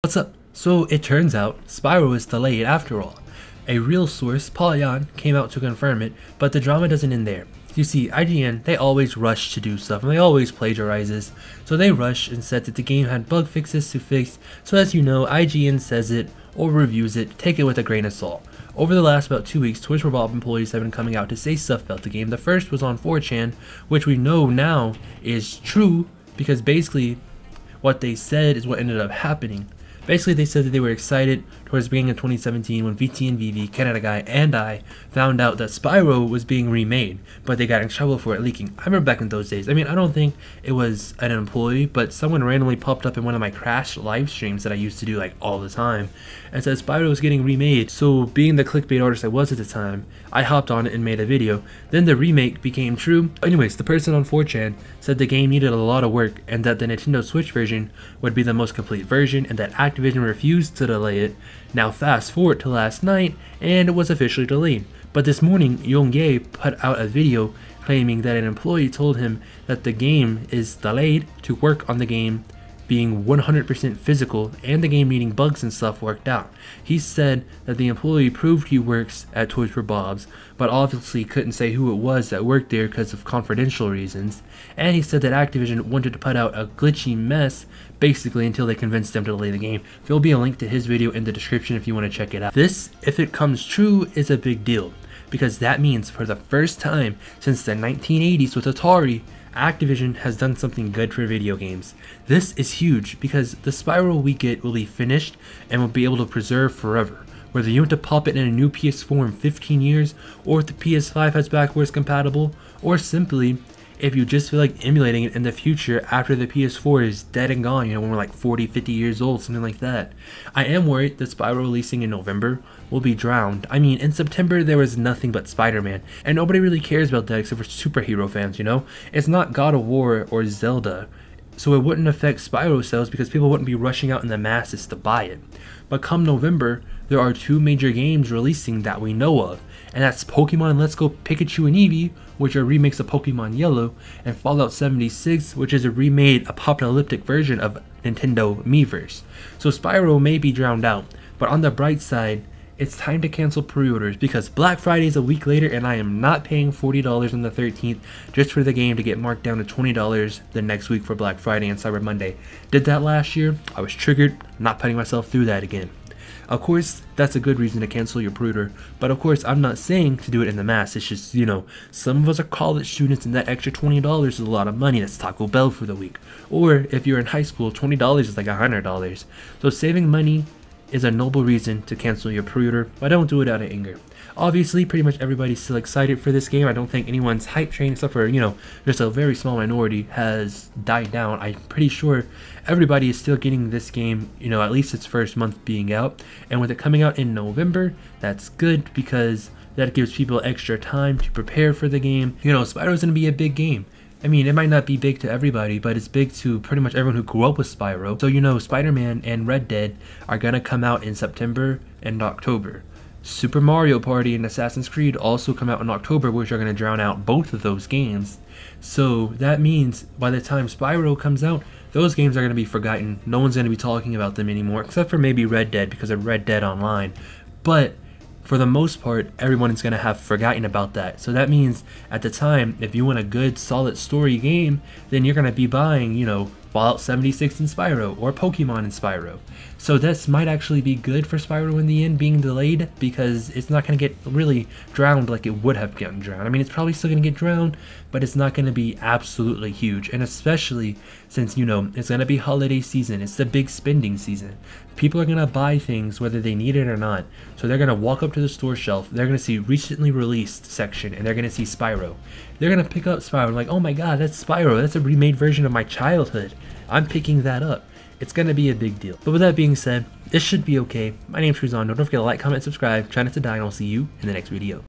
What's up? So it turns out Spyro is delayed after all. A real source, Polygon, came out to confirm it, but the drama doesn't end there. You see, IGN, they always rush to do stuff and they always plagiarizes. So they rushed and said that the game had bug fixes to fix. So as you know, IGN says it or reviews it, take it with a grain of salt. Over the last about 2 weeks, Toys for Bob employees have been coming out to say stuff about the game. The first was on 4chan, which we know now is true because basically what they said is what ended up happening. Basically, they said that they were excited towards the beginning of 2017 when VT and VV, Canada Guy, and I found out that Spyro was being remade, but they got in trouble for it leaking. I remember back in those days. I mean, I don't think it was an employee, but someone randomly popped up in one of my Crash live streams that I used to do like all the time and said Spyro was getting remade. So being the clickbait artist I was at the time, I hopped on it and made a video. Then the remake became true. Anyways, the person on 4chan said the game needed a lot of work and that the Nintendo Switch version would be the most complete version and that Activision refused to delay it. Now fast forward to last night and it was officially delayed. But this morning, Yong put out a video claiming that an employee told him that the game is delayed to work on the game being 100% physical and the game needing bugs and stuff worked out. He said that the employee proved he works at Toys for Bob's, but obviously couldn't say who it was that worked there because of confidential reasons. And he said that Activision wanted to put out a glitchy mess basically until they convinced them to delay the game. There'll be a link to his video in the description if you want to check it out. This, if it comes true, is a big deal because that means for the first time since the 1980s with Atari, Activision has done something good for video games. This is huge because the Spyro we get will be finished and will be able to preserve forever. Whether you want to pop it in a new PS4 in 15 years, or if the PS5 has backwards compatible, or simply if you just feel like emulating it in the future after the PS4 is dead and gone, you know, when we're like 40, 50 years old, something like that. I am worried that Spyro releasing in November will be drowned. I mean, in September there was nothing but Spider-Man, and nobody really cares about that except for superhero fans, you know? It's not God of War or Zelda, so it wouldn't affect Spyro sales because people wouldn't be rushing out in the masses to buy it. But come November, there are two major games releasing that we know of, and that's Pokemon Let's Go Pikachu and Eevee, which are remakes of Pokemon Yellow, and Fallout 76, which is a remade apocalyptic version of Nintendo Miiverse. So Spyro may be drowned out, but on the bright side, it's time to cancel pre-orders because Black Friday is a week later and I am not paying $40 on the 13th just for the game to get marked down to $20 the next week for Black Friday and Cyber Monday. Did that last year, I was triggered, not putting myself through that again. Of course, that's a good reason to cancel your pre-order, but of course I'm not saying to do it in the mass. It's just, you know, some of us are college students and that extra $20 is a lot of money. That's Taco Bell for the week. Or if you're in high school, $20 is like $100. So saving money is a noble reason to cancel your pre-order, but don't do it out of anger. Obviously, pretty much everybody's still excited for this game. I don't think anyone's hype train, except for, you know, just a very small minority, has died down. I'm pretty sure everybody is still getting this game, you know, at least its first month being out. And with it coming out in November, that's good because that gives people extra time to prepare for the game. You know, Spyro's gonna be a big game. I mean, it might not be big to everybody, but it's big to pretty much everyone who grew up with Spyro. So, you know, Spider-Man and Red Dead are gonna come out in September and October. Super Mario Party and Assassin's Creed also come out in October, which are gonna drown out both of those games. So that means by the time Spyro comes out, those games are gonna be forgotten. No one's gonna be talking about them anymore, except for maybe Red Dead because of Red Dead Online. But for the most part, everyone is going to have forgotten about that. So that means at the time, if you want a good, solid story game, then you're going to be buying, you know, Fallout 76 and Spyro, or Pokemon and Spyro. So this might actually be good for Spyro in the end being delayed, because it's not going to get really drowned like it would have gotten drowned. I mean, it's probably still going to get drowned, but it's not going to be absolutely huge. And especially since, you know, it's going to be holiday season. It's the big spending season. People are going to buy things whether they need it or not. So they're going to walk up to the store shelf, they're going to see recently released section, and they're going to see Spyro. They're going to pick up Spyro like, oh my god, that's Spyro, that's a remade version of my childhood. I'm picking that up. It's going to be a big deal. But with that being said, this should be okay. My name's Truast. Don't forget to like, comment, subscribe, try not to die, and I'll see you in the next video.